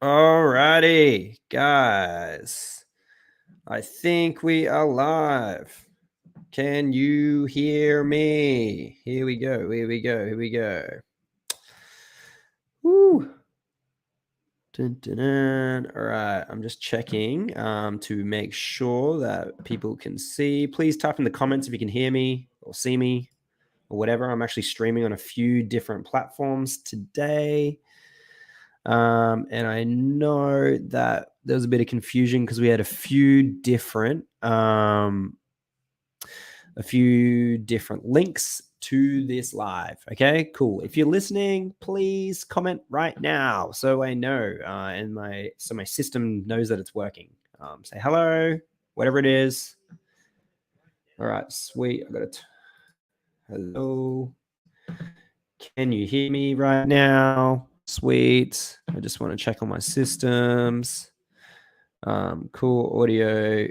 Alrighty, guys. I think we are live. Can you hear me? Here we go. Woo. Dun, dun, dun. All right, I'm just checking to make sure that people can see. Please type in the comments if you can hear me or see me or whatever. I'm actually streaming on a few different platforms today. And I know that there was a bit of confusion because we had a few different links to this live. Okay, cool. If you're listening, please comment right now so I know, and my system knows that it's working. Say hello, whatever it is. All right, sweet. I got it. Hello. Can you hear me right now? Sweet. I just want to check on my systems. Cool audio.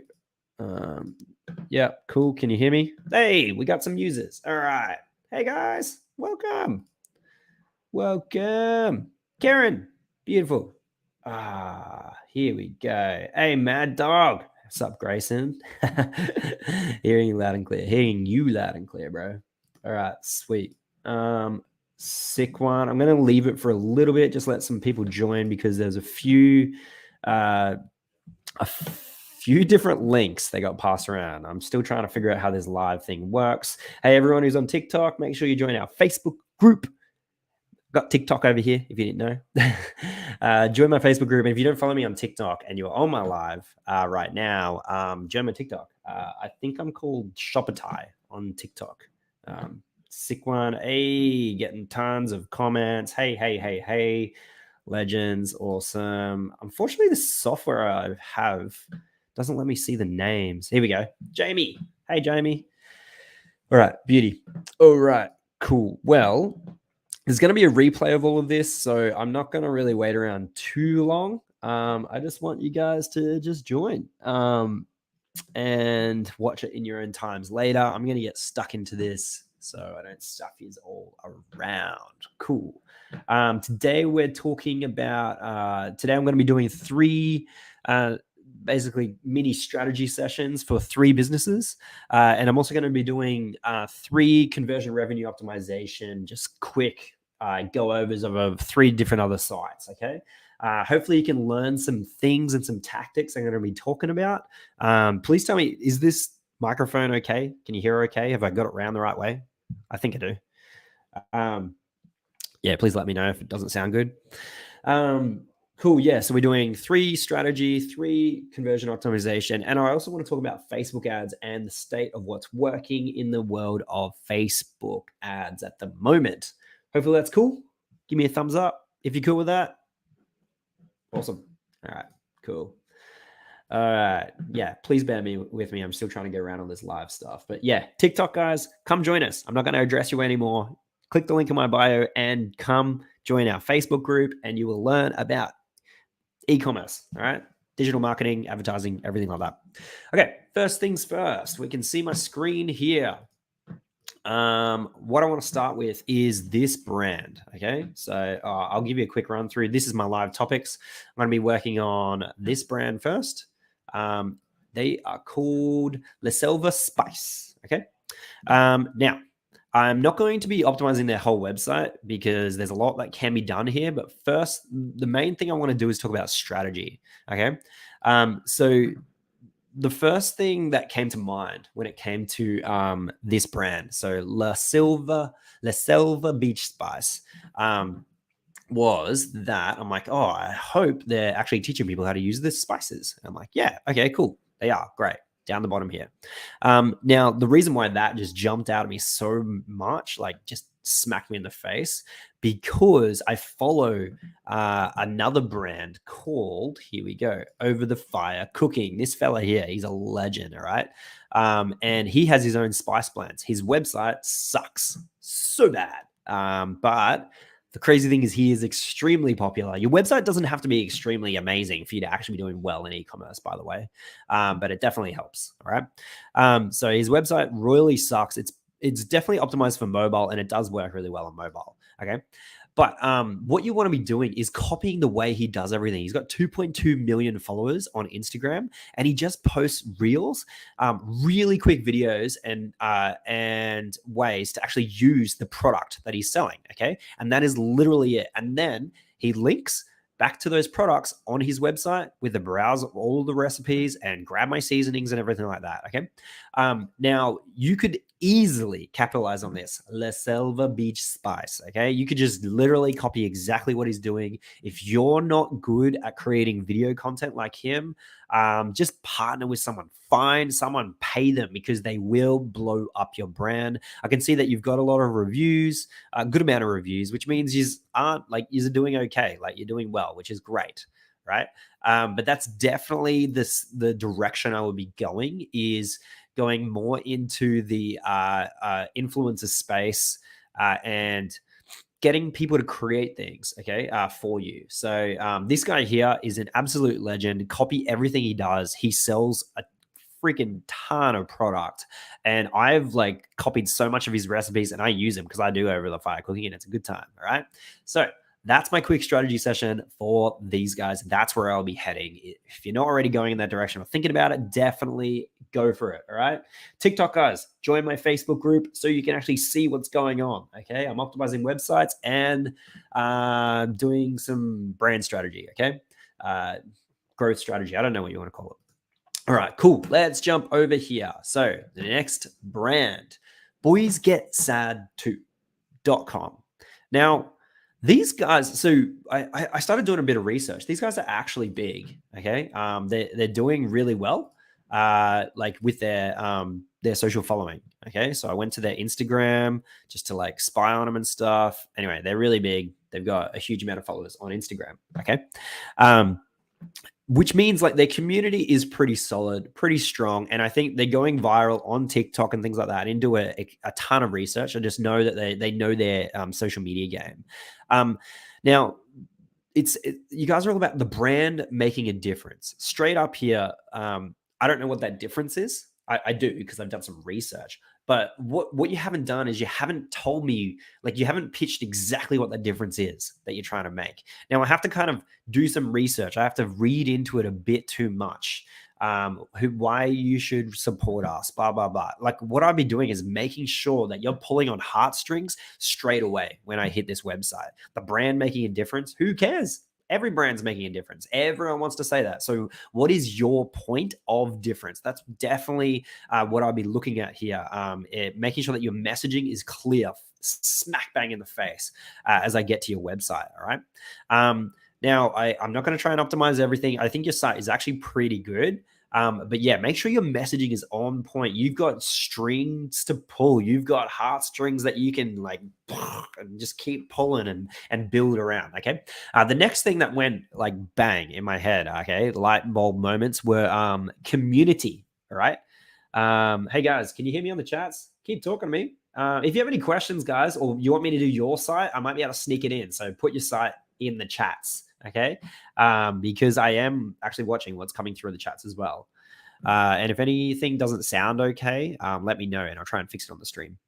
Yeah, cool. Can you hear me? Hey, we got some users. All right. Hey guys, welcome. Karen, beautiful. Here we go. Hey, Mad Dog. What's up, Grayson? Hearing you loud and clear, bro. All right, sweet. Sick one. I'm gonna leave it for a little bit, just let some people join because there's a few different links that got passed around. I'm still trying to figure out how this live thing works. Hey, everyone who's on TikTok, make sure you join our Facebook group. Got TikTok over here, if you didn't know. Join my Facebook group. And if you don't follow me on TikTok and you're on my live right now, join my TikTok. I think I'm called Shopify on TikTok. Sick one. Hey, getting tons of comments. Hey. Legends. Awesome. Unfortunately, the software I have doesn't let me see the names. Here we go. Jamie. Hey, Jamie. All right. Beauty. All right. Cool. Well, there's going to be a replay of all of this, so I'm not going to really wait around too long. I just want you guys to just join and watch it in your own times later. I'm going to get stuck into this so I don't stuff you all around. Cool. Today we're talking about, today I'm going to be doing 3 basically mini strategy sessions for 3 businesses. And I'm also going to be doing 3 conversion revenue optimization, just quick go-overs of 3 different other sites, okay? Hopefully you can learn some things and some tactics I'm going to be talking about. Please tell me, is this microphone okay? Can you hear okay? Have I got it around the right way? I think I do. Yeah, please let me know if it doesn't sound good. Cool. Yeah. So we're doing 3 strategy, 3 conversion optimization. And I also want to talk about Facebook ads and the state of what's working in the world of Facebook ads at the moment. Hopefully that's cool. Give me a thumbs up if you're cool with that. Awesome. All right. Cool. All right. Yeah. Please bear with me. I'm still trying to get around on this live stuff. But yeah, TikTok guys, come join us. I'm not going to address you anymore. Click the link in my bio and come join our Facebook group and you will learn about e-commerce, all right? Digital marketing, advertising, everything like that. Okay, first things first. We can see my screen here. What I want to start with is this brand, okay? So I'll give you a quick run through. This is my live topics. I'm going to be working on this brand first. They are called La Selva Spice, okay? Now, I'm not going to be optimizing their whole website because there's a lot that can be done here. But first, the main thing I want to do is talk about strategy. Okay. So the first thing that came to mind when it came to this brand, so La Selva Beach Spice, was that I'm like, oh, I hope they're actually teaching people how to use the spices. And I'm like, yeah, okay, cool. They are great. Down the bottom here. Now, the reason why that just jumped out at me so much, like just smacked me in the face, because I follow another brand called, here we go, Over the Fire Cooking. This fella here, he's a legend, all right? And he has his own spice blends. His website sucks so bad, but the crazy thing is he is extremely popular. Your website doesn't have to be extremely amazing for you to actually be doing well in e-commerce, by the way, but it definitely helps, all right? So his website royally sucks. It's definitely optimized for mobile, and it does work really well on mobile, okay? But what you want to be doing is copying the way he does everything. He's got 2.2 million followers on Instagram, and he just posts reels, really quick videos, and ways to actually use the product that he's selling. Okay, and that is literally it. And then he links back to those products on his website with the browse of all of the recipes and grab my seasonings and everything like that. Okay. Now you could easily capitalize on this. La Selva Beach Spice. Okay. You could just literally copy exactly what he's doing. If you're not good at creating video content like him, just partner with someone. Find someone, pay them, because they will blow up your brand. I can see that you've got a lot of reviews, a good amount of reviews, which means you're doing okay, like you're doing well, which is great, right? But that's definitely the direction I would be going, is going more into the influencer space and getting people to create things, okay, for you. So this guy here is an absolute legend. Copy everything he does. He sells a freaking ton of product, and I've like copied so much of his recipes, and I use them because I do over the fire cooking, and it's a good time. All right, so that's my quick strategy session for these guys. That's where I'll be heading. If you're not already going in that direction or thinking about it, definitely go for it. All right. TikTok guys, join my Facebook group so you can actually see what's going on. Okay. I'm optimizing websites and doing some brand strategy. Okay. Growth strategy. I don't know what you want to call it. All right, cool. Let's jump over here. So the next brand, boysgetsad2.com. Now, these guys, so I started doing a bit of research. These guys are actually big. Okay. They're doing really well, like with their social following. Okay. So I went to their Instagram just to like spy on them and stuff. Anyway, they're really big. They've got a huge amount of followers on Instagram. Okay. Which means like their community is pretty solid, pretty strong. And I think they're going viral on TikTok and things like that. I didn't do a ton of research. I just know that they know their social media game. Now, you guys are all about the brand making a difference. Straight up here, I don't know what that difference is. I do, because I've done some research. But what you haven't done is you haven't told me, like you haven't pitched exactly what that difference is that you're trying to make. Now I have to kind of do some research. I have to read into it a bit too much. Why you should support us, blah, blah, blah. Like what I'll be doing is making sure that you're pulling on heartstrings straight away when I hit this website. The brand making a difference. Who cares? Every brand's making a difference. Everyone wants to say that. So what is your point of difference? That's definitely what I'll be looking at here. Making sure that your messaging is clear, smack bang in the face as I get to your website. All right. Now, I'm not going to try and optimize everything. I think your site is actually pretty good. But yeah, make sure your messaging is on point. You've got strings to pull. You've got heartstrings that you can like just keep pulling and build around. Okay. The next thing that went like bang in my head, okay, light bulb moments were community. All right. Hey guys, can you hear me on the chats? Keep talking to me. If you have any questions, guys, or you want me to do your site, I might be able to sneak it in. So put your site in the chats. Okay. Because I am actually watching what's coming through the chats as well. And if anything doesn't sound okay, let me know and I'll try and fix it on the stream.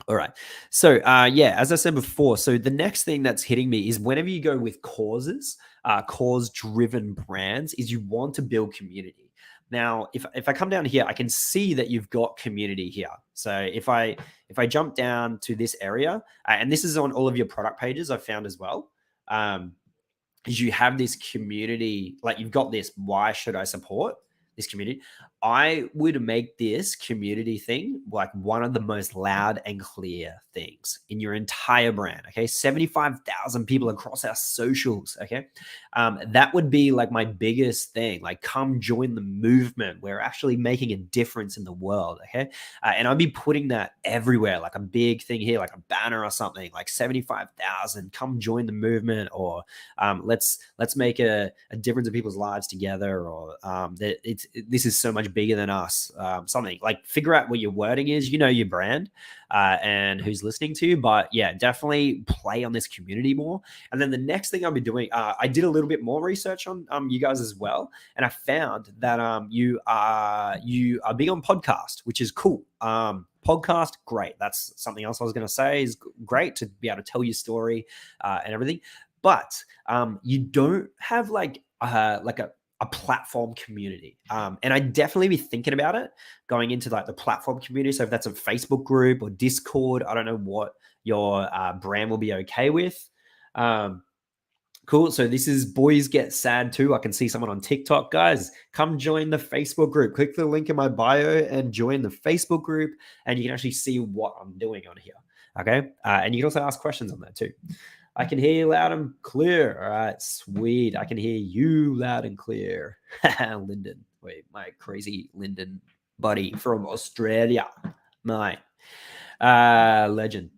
All right. So yeah, as I said before, so the next thing that's hitting me is whenever you go with causes, cause-driven brands, is you want to build community. Now, if I come down here, I can see that you've got community here. So if I jump down to this area, and this is on all of your product pages I've found as well, is you have this community, like you've got this, why should I support this community? I would make this community thing like one of the most loud and clear things in your entire brand. Okay. 75,000 people across our socials. Okay. That would be like my biggest thing. Like, come join the movement. We're actually making a difference in the world. Okay. And I'd be putting that everywhere, like a big thing here, like a banner or something, like 75,000, come join the movement, or let's make a difference in people's lives together, or this is so much bigger than us, something like figure out what your wording is, your brand and who's listening to you. But yeah, definitely play on this community more. And then the next thing I'll be doing, I did a little bit more research on you guys as well. And I found that you are big on podcast, which is cool. Podcast, great. That's something else I was going to say is great to be able to tell your story and everything. But you don't have like a platform community. And I'd definitely be thinking about it going into like the platform community. So if that's a Facebook group or Discord, I don't know what your brand will be okay with. Cool. So this is Boys Get Sad Too. I can see someone on TikTok. Guys, come join the Facebook group. Click the link in my bio and join the Facebook group, and you can actually see what I'm doing on here. Okay. And you can also ask questions on that too. I can hear you loud and clear. All right, sweet. I can hear you loud and clear. Lyndon. Wait, my crazy Lyndon buddy from Australia. Mate. Legend.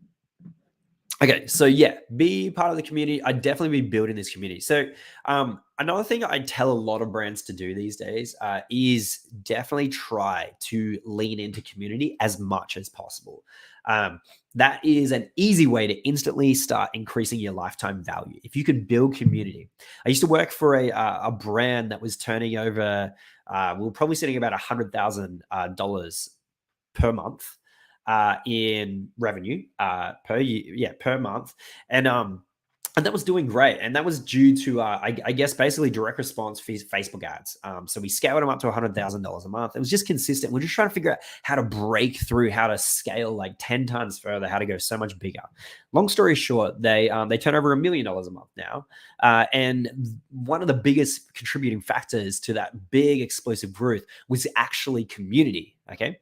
Okay, so yeah, be part of the community. I'd definitely be building this community. So another thing I tell a lot of brands to do these days is definitely try to lean into community as much as possible. That is an easy way to instantly start increasing your lifetime value. If you could build community. I used to work for a brand that was turning over, we were probably sitting about $100,000 per month. In revenue per year, per month, and that was doing great, and that was due to I guess basically direct response Facebook ads. So we scaled them up to $100,000 a month. It was just consistent. We're just trying to figure out how to break through, how to scale like 10 times further, how to go so much bigger. Long story short, they turn over $1 million a month now, and one of the biggest contributing factors to that big explosive growth was actually community. Okay.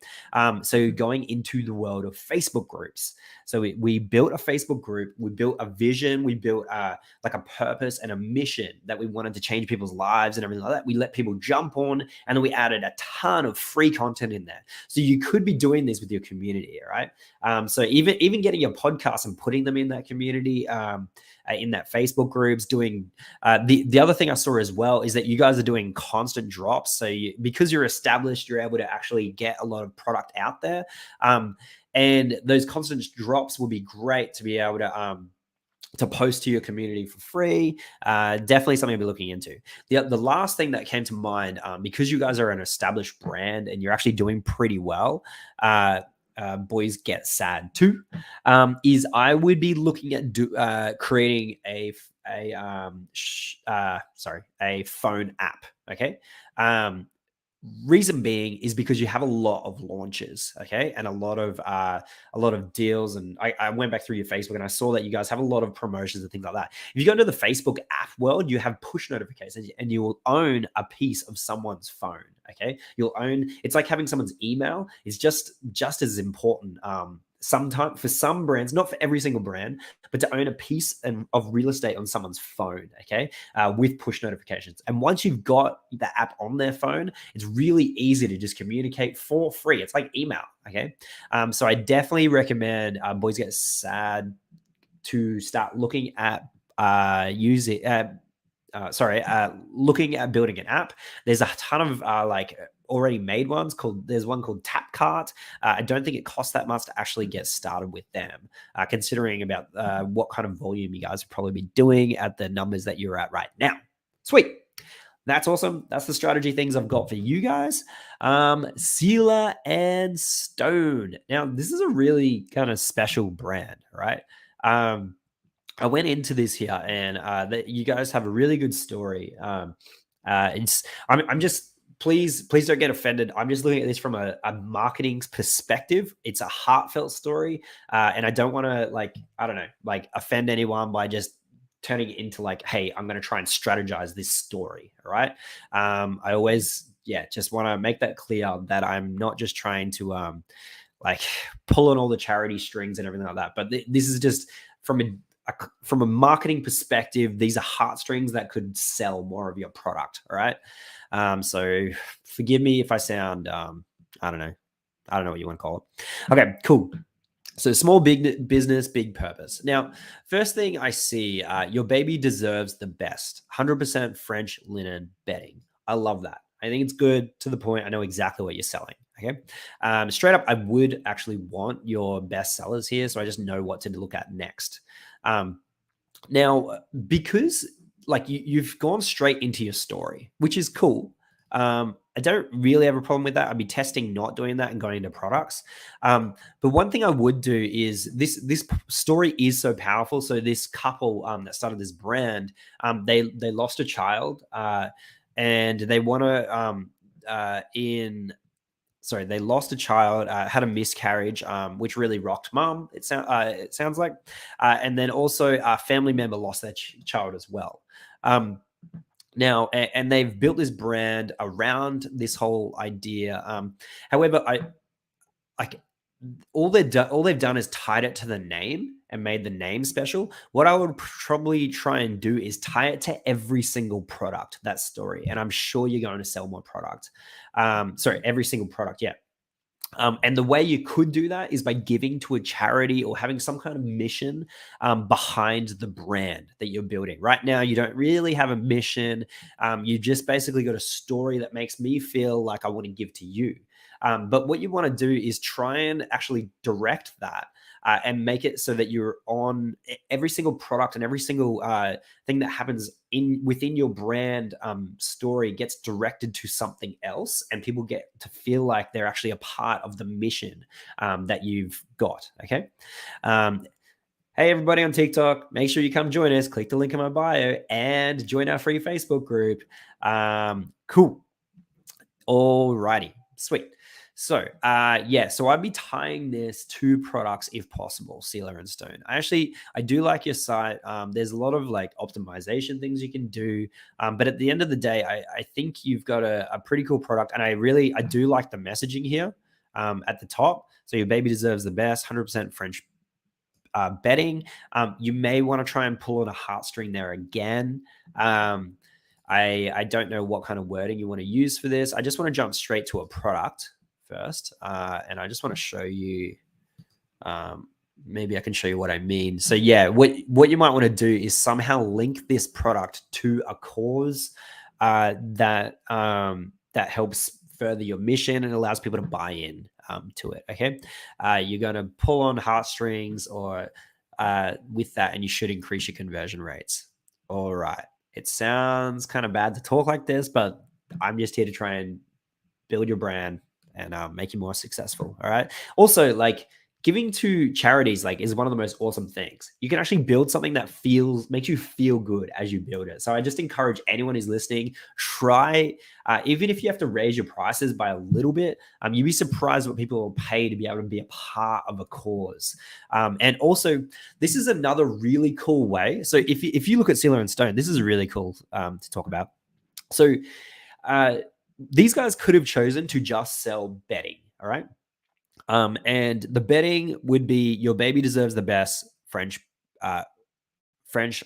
So going into the world of Facebook groups. So we built a Facebook group, we built a vision, we built like a purpose and a mission that we wanted to change people's lives and everything like that. We let people jump on, and then we added a ton of free content in there. So you could be doing this with your community, right? So even getting your podcast and putting them in that community, in that Facebook groups, doing the other thing I saw as well is that you guys are doing constant drops. So because you're established, you're able to actually get a lot of product out there. And those constant drops will be great to be able to post to your community for free. Definitely something to be looking into. The last thing that came to mind, because you guys are an established brand and you're actually doing pretty well, Boys Get Sad Too, is I would be looking at creating a phone app. Okay. Reason being is because you have a lot of launches, okay, and a lot of deals. And I went back through your Facebook and I saw that you guys have a lot of promotions and things like that. If you go into the Facebook app world, you have push notifications, and you will own a piece of someone's phone. Okay, you'll own. It's like having someone's email. It's just as important. Sometimes for some brands, not for every single brand, but to own a piece of real estate on someone's phone, okay, with push notifications. And once you've got the app on their phone, it's really easy to just communicate for free. It's like email, okay? So I definitely recommend Boys Get Sad to start looking at looking at building an app. There's a ton of already made ones there's one called Tapcart. I don't think it costs that much to actually get started with them, considering about what kind of volume you guys would probably be doing at the numbers that you're at right now. Sweet. That's awesome. That's the strategy things I've got for you guys. Sealer and Stone. Now, this is a really kind of special brand, right? I went into this here, and that you guys have a really good story. I'm just please don't get offended. I'm just looking at this from a marketing perspective. It's a heartfelt story, and I don't want to offend anyone by just turning it into hey, I'm going to try and strategize this story. All right. I always just want to make that clear that I'm not just trying to pull on all the charity strings and everything like that. But this is just from a marketing perspective. These are heartstrings that could sell more of your product. All right. So forgive me if I sound, I don't know what you want to call it. Okay, cool. So small big business, big purpose. Now, first thing I see, your baby deserves the best. 100% French linen bedding. I love that. I think it's good, to the point. I know exactly what you're selling. Okay. Straight up, I would actually want your best sellers here, so I just know what to look at next. Now, because like you've gone straight into your story, which is cool. I don't really have a problem with that. I'd be testing not doing that and going into products. But one thing I would do is this story is so powerful. So this couple that started this brand, they lost a child, and they want to they lost a child, had a miscarriage, which really rocked mom. It sounds like, and then also a family member lost their child as well. Now, and they've built this brand around this whole idea. However, all they've done is tied it to the name and made the name special. What I would probably try and do is tie it to every single product, that story, and I'm sure you're going to sell more product. Every single product, yeah. And the way you could do that is by giving to a charity or having some kind of mission behind the brand that you're building. Right now, you don't really have a mission. You just basically got a story that makes me feel like I want to give to you. But what you want to do is try and actually direct that and make it so that you're on every single product and every single thing that happens within your brand story gets directed to something else, and people get to feel like they're actually a part of the mission that you've got. Okay. Hey, everybody on TikTok, make sure you come join us. Click the link in my bio and join our free Facebook group. Cool. Alrighty. Sweet. So, so I'd be tying this to products if possible, Sealer and Stone. I do like your site. There's a lot of like optimization things you can do. But at the end of the day, I think you've got a pretty cool product. And I do like the messaging here at the top. So your baby deserves the best, 100% French bedding. You may want to try and pull on a heartstring there again. I don't know what kind of wording you want to use for this. I just want to jump straight to a product first. And I just want to show you, maybe I can show you what I mean. So yeah, what you might want to do is somehow link this product to a cause that helps further your mission and allows people to buy in to it. Okay. You're going to pull on heartstrings or with that, and you should increase your conversion rates. All right. It sounds kind of bad to talk like this, but I'm just here to try and build your brand and make you more successful. All right. Also, like giving to charities, like, is one of the most awesome things. You can actually build something that makes you feel good as you build it. So I just encourage anyone who's listening, try, even if you have to raise your prices by a little bit, you'd be surprised what people will pay to be able to be a part of a cause. And also, this is another really cool way. So if you look at Sealer and Stone, this is really cool to talk about. So these guys could have chosen to just sell bedding. All right. And the bedding would be your baby deserves the best French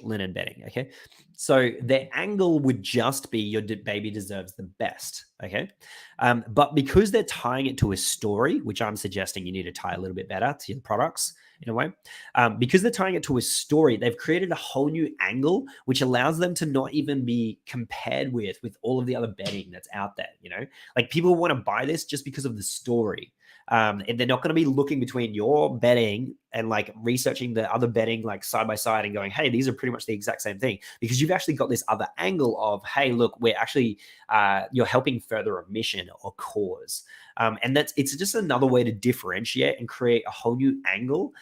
linen bedding. Okay. So their angle would just be your baby deserves the best. Okay. But because they're tying it to a story, which I'm suggesting you need to tie a little bit better to your products in a way, because they're tying it to a story, they've created a whole new angle, which allows them to not even be compared with all of the other bedding that's out there. You know, like people want to buy this just because of the story. And they're not going to be looking between your bedding and like researching the other bedding like side by side and going, hey, these are pretty much the exact same thing, because you've actually got this other angle of, hey, look, we're actually, you're helping further a mission or cause. And it's just another way to differentiate and create a whole new angle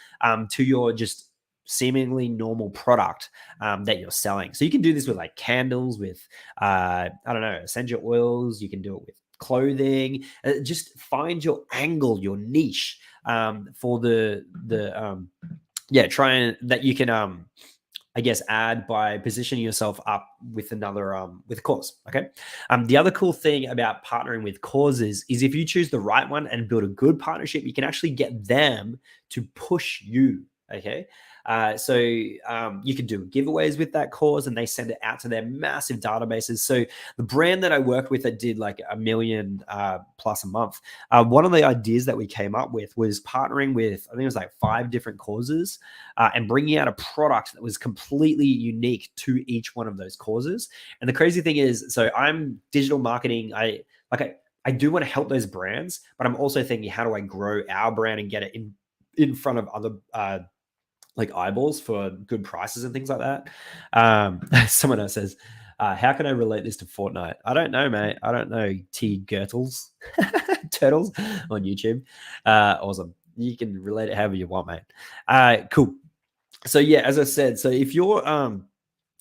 to your just seemingly normal product that you're selling. So you can do this with like candles, with, I don't know, essential oils. You can do it with clothing. Just find your angle, your niche for try and that you can I guess add by positioning yourself up with another with a cause. Okay. The other cool thing about partnering with causes is if you choose the right one and build a good partnership, you can actually get them to push you. Okay. You can do giveaways with that cause, and they send it out to their massive databases. So the brand that I worked with that did like 1 million plus a month, one of the ideas that we came up with was partnering with, I think it was like 5 different causes, and bringing out a product that was completely unique to each one of those causes. And the crazy thing is, so I'm digital marketing. I do want to help those brands, but I'm also thinking, how do I grow our brand and get it in front of other like eyeballs for good prices and things like that. Someone else says, how can I relate this to Fortnite? I don't know, mate. I don't know. T Gurtles, Turtles on YouTube. Awesome. You can relate it however you want, mate. Cool. So yeah, as I said, so if you're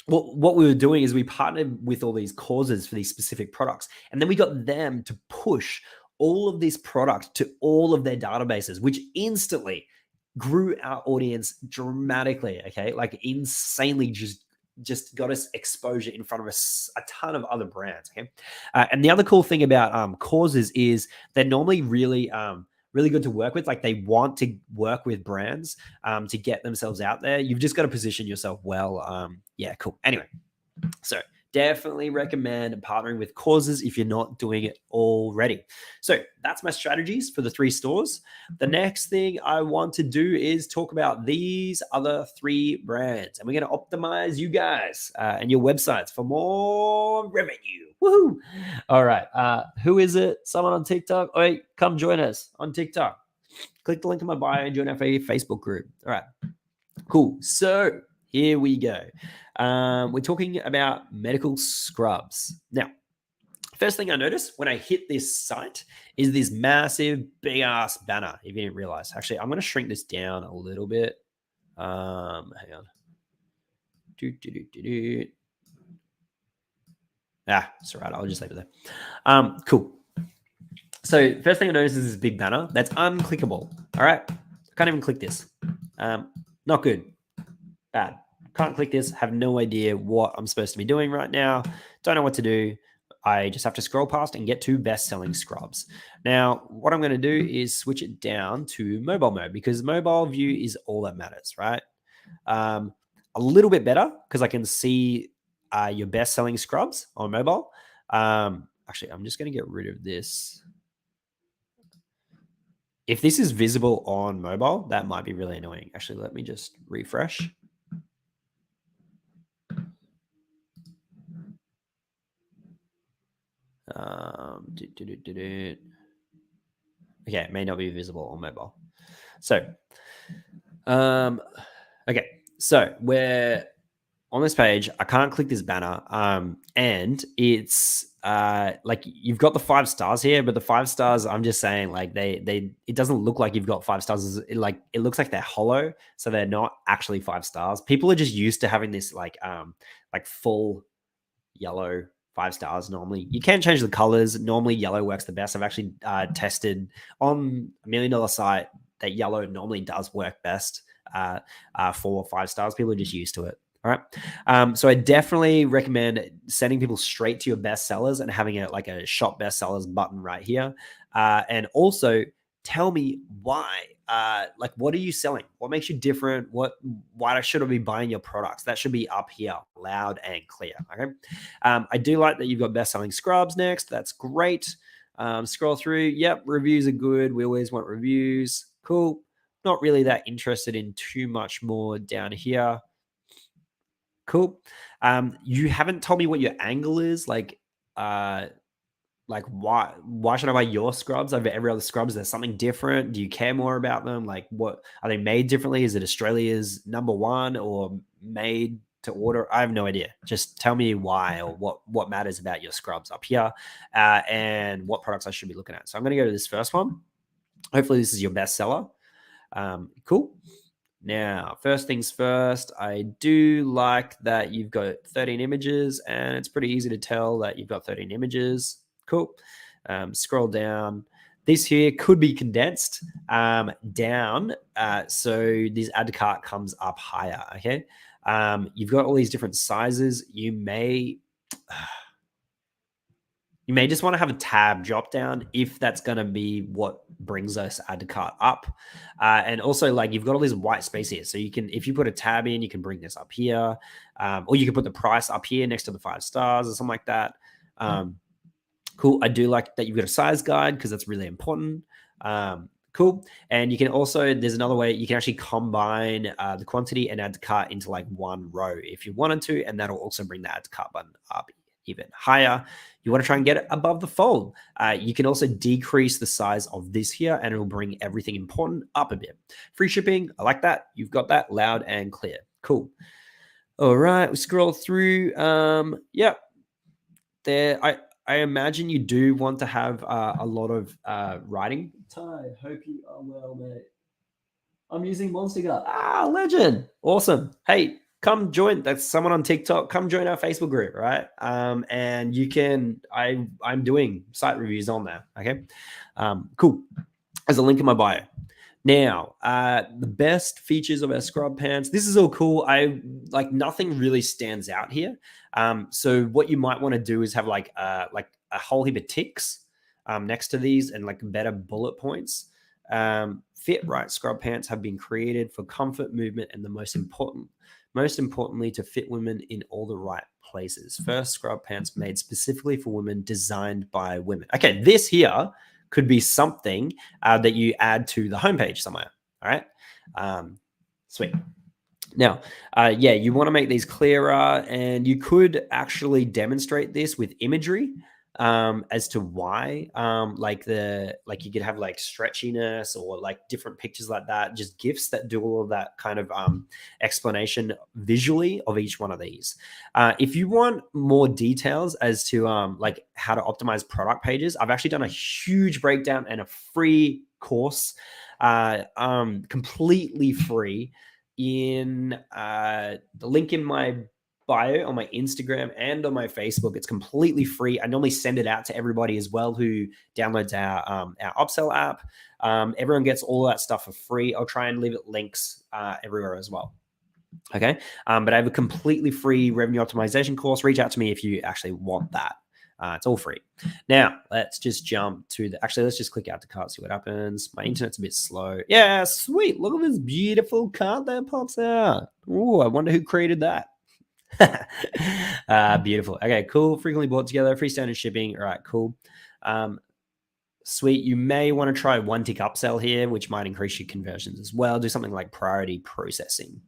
what we were doing is we partnered with all these causes for these specific products, and then we got them to push all of this product to all of their databases, which instantly grew our audience dramatically. Okay, like insanely, just got us exposure in front of a ton of other brands. Okay, and the other cool thing about causes is they're normally really good to work with. Like, they want to work with brands to get themselves out there. You've just got to position yourself well. Yeah, cool. Anyway, so definitely recommend partnering with causes if you're not doing it already. So that's my strategies for the 3 stores. The next thing I want to do is talk about these other 3 brands, and we're going to optimize you guys and your websites for more revenue. Woohoo! All right. Who is it? Someone on TikTok? Oh, wait, come join us on TikTok. Click the link in my bio and join our Facebook group. All right. Cool. So here we go. We're talking about medical scrubs. Now, first thing I noticed when I hit this site is this massive, big ass banner. If you didn't realize, actually, I'm going to shrink this down a little bit. Hang on. It's all right. I'll just leave it there. Cool. So first thing I noticed is this big banner that's unclickable. All right. I can't even click this. Not good. Bad. Can't click this. Have no idea what I'm supposed to be doing right now. Don't know what to do. I just have to scroll past and get to best-selling scrubs. Now, what I'm going to do is switch it down to mobile mode, because mobile view is all that matters, right? A little bit better because I can see your best-selling scrubs on mobile. Actually, I'm just going to get rid of this. If this is visible on mobile, that might be really annoying. Actually, let me just refresh. Okay, it may not be visible on mobile. So, okay, so we're on this page. I can't click this banner, and it's like you've got the 5 stars here, but the 5 stars, I'm just saying, like it doesn't look like you've got 5 stars. It looks like they're hollow, so they're not actually 5 stars. People are just used to having this like full yellow 5 stars. Normally you can change the colors. Normally yellow works the best. I've actually tested on $1 million site that yellow normally does work best for 5 stars. People are just used to it. All right. So I definitely recommend sending people straight to your best sellers and having a shop best sellers button right here. And also tell me why. What are you selling? What makes you different? Why should I be buying your products? That should be up here, loud and clear. Okay. I do like that you've got best-selling scrubs next. That's great. Scroll through. Yep, reviews are good. We always want reviews. Cool. Not really that interested in too much more down here. Cool. You haven't told me what your angle is. Why should I buy your scrubs over every other scrubs? Is there something different? Do you care more about them? Like, what are they made differently? Is it Australia's #1 or made to order? I have no idea. Just tell me why, or what matters about your scrubs up here, and what products I should be looking at. So I'm going to go to this first one. Hopefully this is your best seller. Cool. Now, first things first, I do like that you've got 13 images, and it's pretty easy to tell that you've got 13 images. Cool. Scroll down. This here could be condensed down, so this add to cart comes up higher. Okay. You've got all these different sizes. You may You may just want to have a tab drop down if that's going to be what brings us add to cart up. And also, like, you've got all this white space here. So you can, if you put a tab in, you can bring this up here. Or you can put the price up here next to the 5 stars or something like that. Cool. I do like that you've got a size guide because that's really important. Cool. And you can also, there's another way you can actually combine the quantity and add to cart into like one row if you wanted to, and that'll also bring the add to cart button up even higher. You want to try and get it above the fold. You can also decrease the size of this here and it'll bring everything important up a bit. Free shipping, I like that. You've got that loud and clear. Cool. All right, we scroll through. Yep. There, I imagine you do want to have a lot of writing. Ty, hope you are well, mate. I'm using Monster Gut. Legend. Awesome. Hey, come join. That's someone on TikTok. Come join our Facebook group, right? And you can, I'm doing site reviews on there. Okay. Cool. There's a link in my bio. Now, the best features of our scrub pants. This is all cool. I like nothing really stands out here. So what you might want to do is have like a whole heap of ticks next to these and like better bullet points. Fit right scrub pants have been created for comfort, movement, and most importantly, to fit women in all the right places. First scrub pants made specifically for women, designed by women. Okay, this here could be something that you add to the homepage somewhere. All right. Sweet. Now, yeah, you want to make these clearer, and you could actually demonstrate this with imagery as to why, like you could have like stretchiness or like different pictures like that, just GIFs that do all of that kind of explanation visually of each one of these. If you want more details as to like how to optimize product pages, I've actually done a huge breakdown and a free course, completely free, in the link in my bio on my Instagram and on my Facebook. It's completely free. I normally send it out to everybody as well who downloads our upsell app. Everyone gets all that stuff for free. I'll try and leave it links everywhere as well. Okay. But I have a completely free revenue optimization course. Reach out to me if you actually want that. It's all free. Now, let's just jump to let's just click out to cart, see what happens. My internet's a bit slow. Yeah, sweet. Look at this beautiful cart that pops out. Oh, I wonder who created that. Beautiful. Okay, cool. Frequently bought together, free standard shipping. All right, cool. Sweet. You may want to try one tick upsell here, which might increase your conversions as well. Do something like priority processing.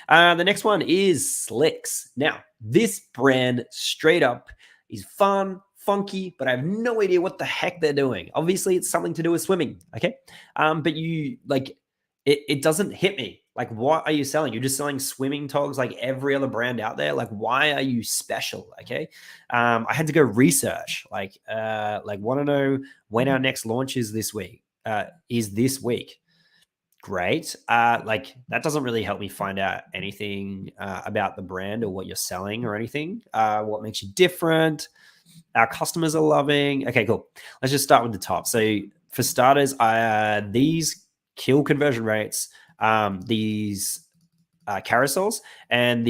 The next one is Slicks. Now, this brand straight up is fun, funky, but I have no idea what the heck they're doing. Obviously, it's something to do with swimming. Okay. But you like it doesn't hit me. Like, what are you selling? You're just selling swimming togs like every other brand out there. Like, why are you special? Okay. I had to go research, like want to know when our next launch is this week. Great. Like, that doesn't really help me find out anything about the brand or what you're selling or anything. What makes you different? Our customers are loving. Okay, cool. Let's just start with the top. So for starters, these kill conversion rates. These carousels, and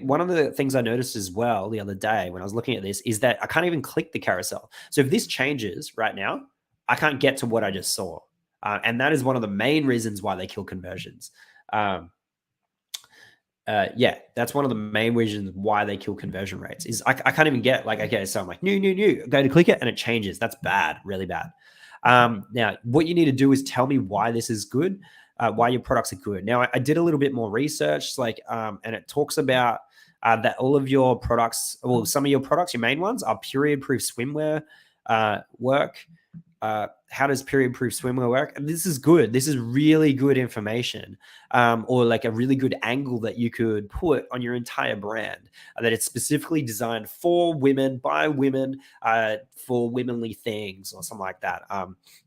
one of the things I noticed as well the other day when I was looking at this is that I can't even click the carousel. So if this changes right now, I can't get to what I just saw. And that is one of the main reasons why they kill conversions. Yeah, that's one of the main reasons why they kill conversion rates is I can't even get like, okay, so I'm like, new, go to click it and it changes. That's bad, really bad. Now, what you need to do is tell me why this is good, why your products are good. Now, I did a little bit more research, and it talks about that all of your products, well, some of your products, your main ones, are period-proof swimwear work. How does period-proof swimwear work? And this is good. This is really good information, or like a really good angle that you could put on your entire brand, that it's specifically designed for women, by women, for womanly things or something like that.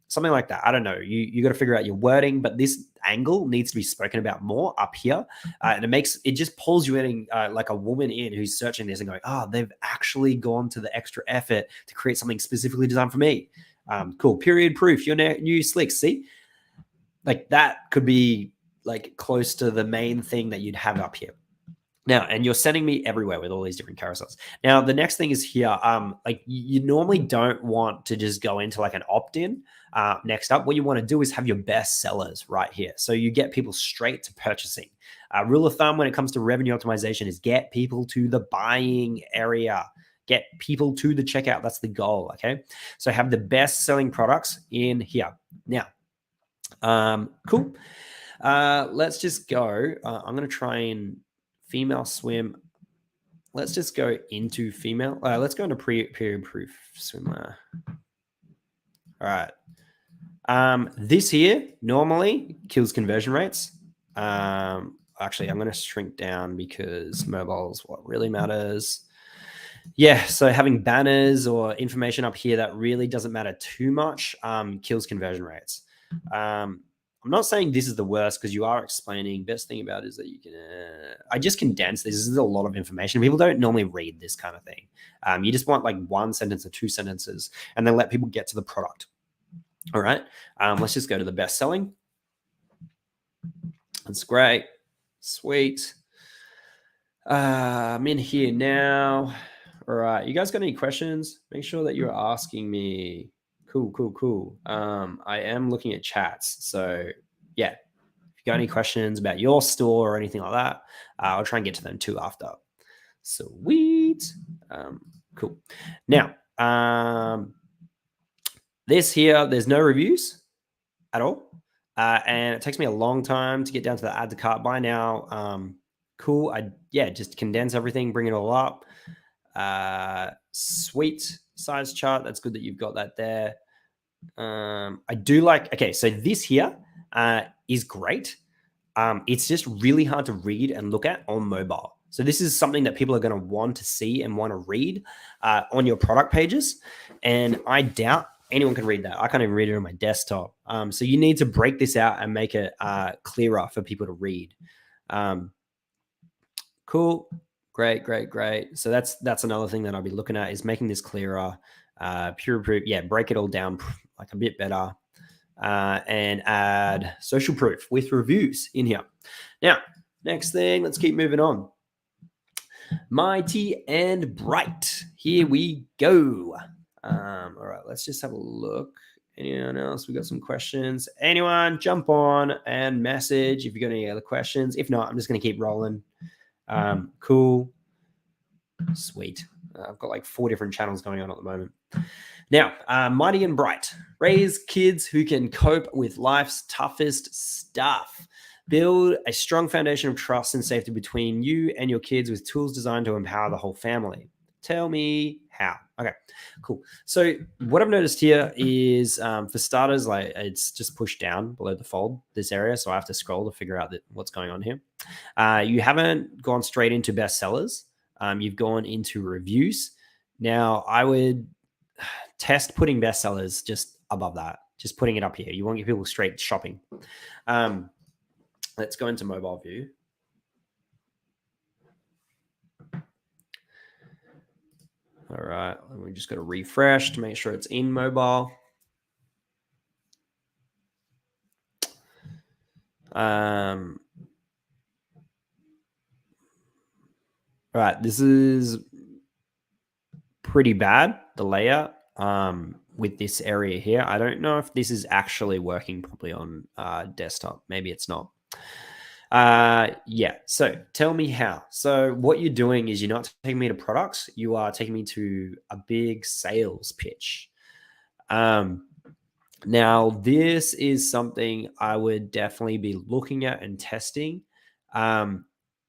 Something like that. I don't know. You got to figure out your wording, but this angle needs to be spoken about more up here. And it just pulls you in like a woman in who's searching this and going, oh, they've actually gone to the extra effort to create something specifically designed for me. Cool. Period proof. Your new Slicks. See, like that could be like close to the main thing that you'd have up here. Now, and you're sending me everywhere with all these different carousels. Now, the next thing is here. Like you normally don't want to just go into like an opt-in. Next up, what you want to do is have your best sellers right here. So you get people straight to purchasing. Rule of thumb when it comes to revenue optimization is get people to the buying area. Get people to the checkout. That's the goal. Okay. So have the best selling products in here. Now, cool. Let's just go. I'm going to try and female swim. Let's just go into female. Let's go into period proof swimwear. All right. This here normally kills conversion rates. Actually, I'm going to shrink down because mobile is what really matters. Yeah, so having banners or information up here that really doesn't matter too much kills conversion rates. I'm not saying this is the worst because you are explaining. Best thing about it is that you can, I just condense this. This is a lot of information. People don't normally read this kind of thing. You just want like one sentence or two sentences and then let people get to the product. All right. Let's just go to the best selling. That's great. Sweet. I'm in here now. All right. You guys got any questions? Make sure that you're asking me. Cool. I am looking at chats. So yeah, if you got any questions about your store or anything like that, I'll try and get to them too after. Sweet. Cool. Now, this here, there's no reviews at all. And it takes me a long time to get down to the add to cart buy now. Cool. Just condense everything, bring it all up. Sweet size chart. That's good that you've got that there. I do like, okay, so this here is great. It's just really hard to read and look at on mobile. So this is something that people are going to want to see and want to read on your product pages. And I doubt anyone can read that. I can't even read it on my desktop. So you need to break this out and make it clearer for people to read. Cool. Great. So that's another thing that I'll be looking at is making this clearer. Pure proof. Yeah, break it all down like a bit better. And add social proof with reviews in here. Now, next thing, let's keep moving on. Mighty and bright. Here we go. All right, let's just have a look. Anyone else? We got some questions. Anyone jump on and message if you got any other questions. If not, I'm just going to keep rolling. Cool. Sweet. I've got like 4 different channels going on at the moment. Now, Mighty and Bright. Raise kids who can cope with life's toughest stuff. Build a strong foundation of trust and safety between you and your kids with tools designed to empower the whole family. Tell me how. Okay, cool. So what I've noticed here is for starters, like it's just pushed down below the fold, this area. So I have to scroll to figure out what's going on here. You haven't gone straight into bestsellers. You've gone into reviews. Now I would test putting bestsellers just above that, just putting it up here. You want to get people straight shopping. Let's go into mobile view. All right, we just got to refresh to make sure it's in mobile. All right, this is pretty bad, the layout with this area here. I don't know if this is actually working properly on desktop. Maybe it's not. Yeah, so tell me how. So what you're doing is you're not taking me to products, you are taking me to a big sales pitch. Now this is something I would definitely be looking at and testing.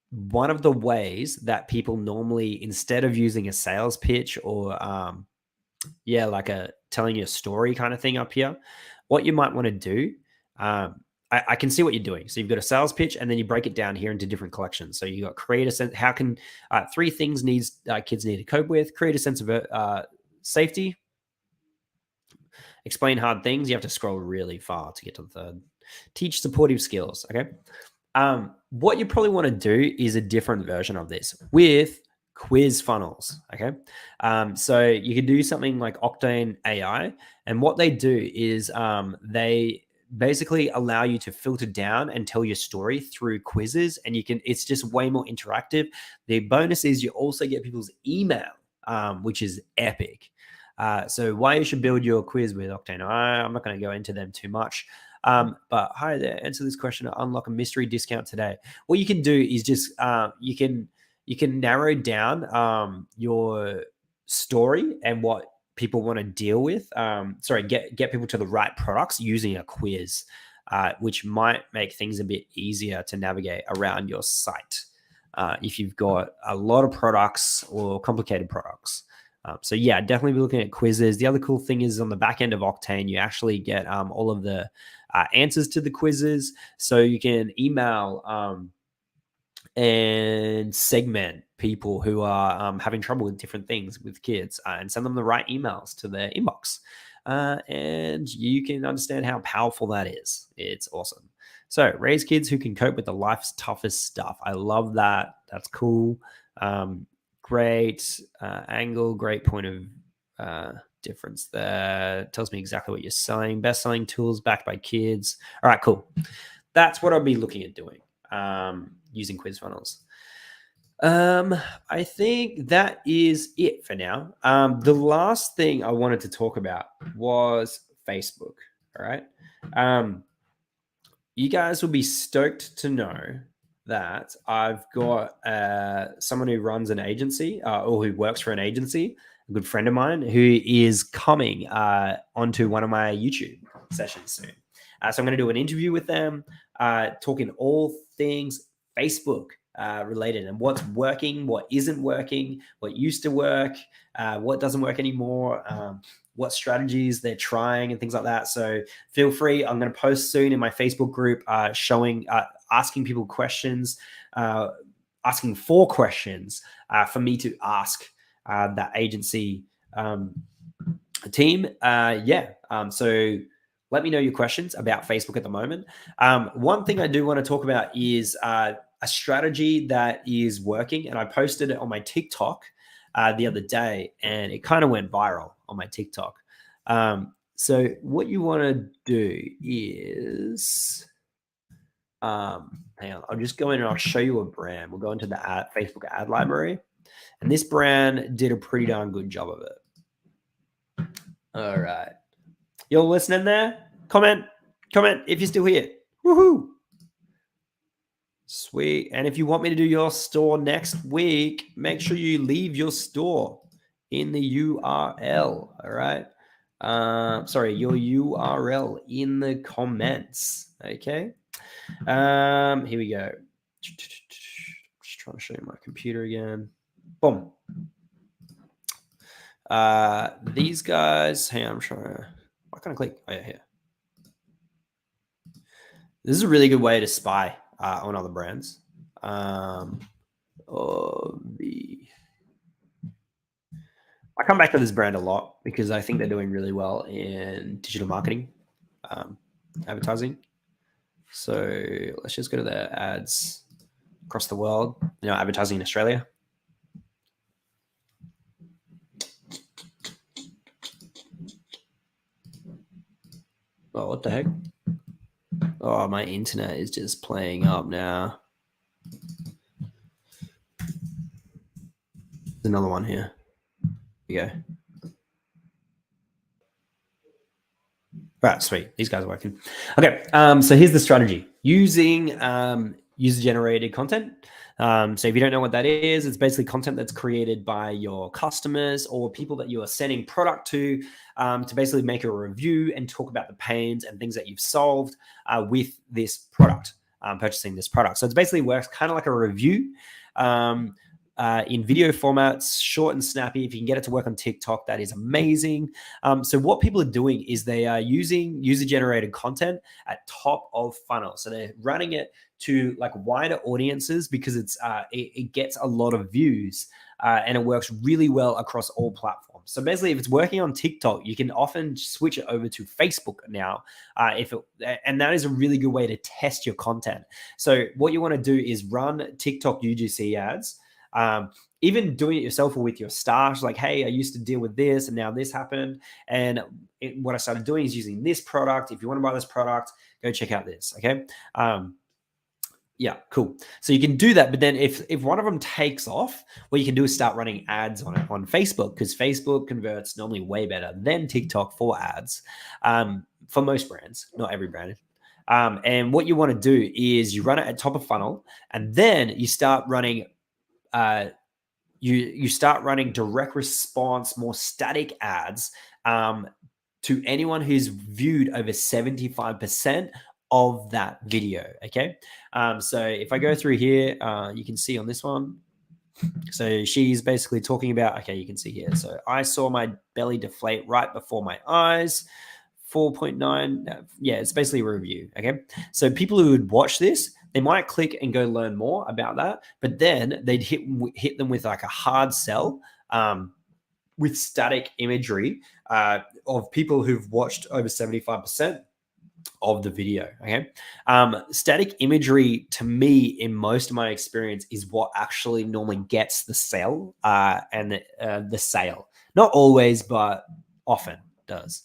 One of the ways that people normally, instead of using a sales pitch or like a telling you a story kind of thing up here, what you might want to do, I can see what you're doing. So you've got a sales pitch and then you break it down here into different collections. So you got create a sense, how can 3 things kids need to cope with, create a sense of safety, explain hard things. You have to scroll really far to get to the third. Teach supportive skills. Okay. What you probably want to do is a different version of this with quiz funnels. Okay. So you could do something like Octane AI. And what they do is they basically allow you to filter down and tell your story through quizzes, and it's just way more interactive. The bonus is you also get people's email, which is epic. So why you should build your quiz with Octane, I'm not going to go into them too much. But hi there, answer this question to unlock a mystery discount today. What you can do is just you can narrow down your story and what people want to deal with. Get people to the right products using a quiz, which might make things a bit easier to navigate around your site if you've got a lot of products or complicated products. So yeah, definitely be looking at quizzes. The other cool thing is on the back end of Octane, you actually get all of the answers to the quizzes. So you can email and segment people who are having trouble with different things with kids and send them the right emails to their inbox. And you can understand how powerful that is. It's awesome. So raise kids who can cope with the life's toughest stuff. I love that. That's cool. Great angle, great point of difference there. Tells me exactly what you're saying. Best selling tools backed by kids. All right, cool. That's what I'll be looking at doing using quiz funnels. I think that is it for now. The last thing I wanted to talk about was Facebook. All right. You guys will be stoked to know that I've got someone who runs an agency or who works for an agency, a good friend of mine, who is coming onto one of my YouTube sessions soon. So I'm going to do an interview with them, talking all things Facebook related and what's working, what isn't working, what used to work, what doesn't work anymore, what strategies they're trying and things like that. So feel free. I'm going to post soon in my Facebook group asking people questions, asking 4 questions for me to ask that agency team. So let me know your questions about Facebook at the moment. One thing I do want to talk about is a strategy that is working, and I posted it on my TikTok the other day, and it kind of went viral on my TikTok. So what you want to do is, hang on, I'll just go in and I'll show you a brand. We'll go into the Facebook ad library, and this brand did a pretty darn good job of it. All right. You're listening there? Comment if you're still here. Woohoo! Sweet. And if you want me to do your store next week, make sure you leave your store in the URL. All right. Your URL in the comments. Okay. Here we go. Just trying to show you my computer again. Boom. These guys, hang on, I'm trying to, why can't I click? Oh yeah, here. This is a really good way to spy on other brands. I come back to this brand a lot because I think they're doing really well in digital marketing, advertising. So let's just go to their ads across the world, advertising in Australia. Oh, what the heck? Oh, my internet is just playing up now. There's another one here. Here we go. Right, sweet. These guys are working. Okay, so here's the strategy. Using user-generated content. So if you don't know what that is, it's basically content that's created by your customers or people that you are sending product to basically make a review and talk about the pains and things that you've solved with this product, purchasing this product. So it basically works kind of like a review in video formats, short and snappy. If you can get it to work on TikTok, that is amazing. So what people are doing is they are using user-generated content at top of funnel. So they're running it to like wider audiences because it gets a lot of views and it works really well across all platforms. So basically, if it's working on TikTok, you can often switch it over to Facebook now. And that is a really good way to test your content. So what you want to do is run TikTok UGC ads. even doing it yourself or with your staff, like, hey, I used to deal with this and now this happened. And what I started doing is using this product. If you want to buy this product, go check out this. Okay. Yeah, cool. So you can do that, but then if one of them takes off, what you can do is start running ads on it on Facebook, because Facebook converts normally way better than TikTok for ads, for most brands, not every brand. And what you want to do is you run it at top of funnel, and then you start running you start running direct response, more static ads to anyone who's viewed over 75% of that video. Okay. So if I go through here, you can see on this one. So she's basically talking about, okay, you can see here. So I saw my belly deflate right before my eyes. 4.9. Yeah, it's basically a review. Okay. So people who would watch this, they might click and go learn more about that, but then they'd hit them with like a hard sell with static imagery of people who've watched over 75% of the video. Okay. Static imagery, to me, in most of my experience, is what actually normally gets the sale and the sale. Not always, but often does.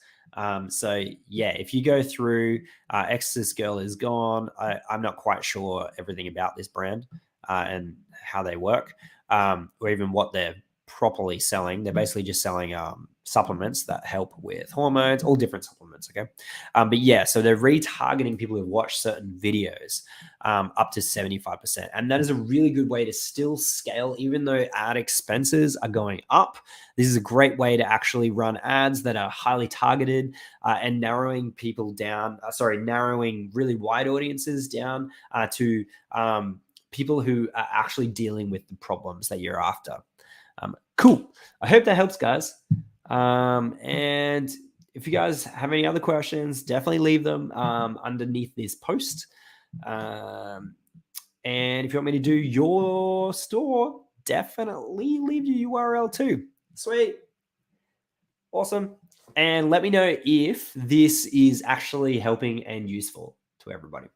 So yeah, if you go through Exorcist Girl is gone. I'm not quite sure everything about this brand and how they work, or even what they're properly selling. They're basically just selling supplements that help with hormones, all different supplements. Okay. But yeah, so they're retargeting people who've watched certain videos up to 75%. And that is a really good way to still scale, even though ad expenses are going up. This is a great way to actually run ads that are highly targeted and narrowing people down, narrowing really wide audiences down to people who are actually dealing with the problems that you're after. Cool. I hope that helps, guys. And if you guys have any other questions, definitely leave them underneath this post. And if you want me to do your store, definitely leave your URL too. Sweet. Awesome. And let me know if this is actually helping and useful to everybody,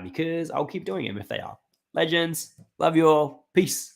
because I'll keep doing them if they are. Legends. Love you all. Peace.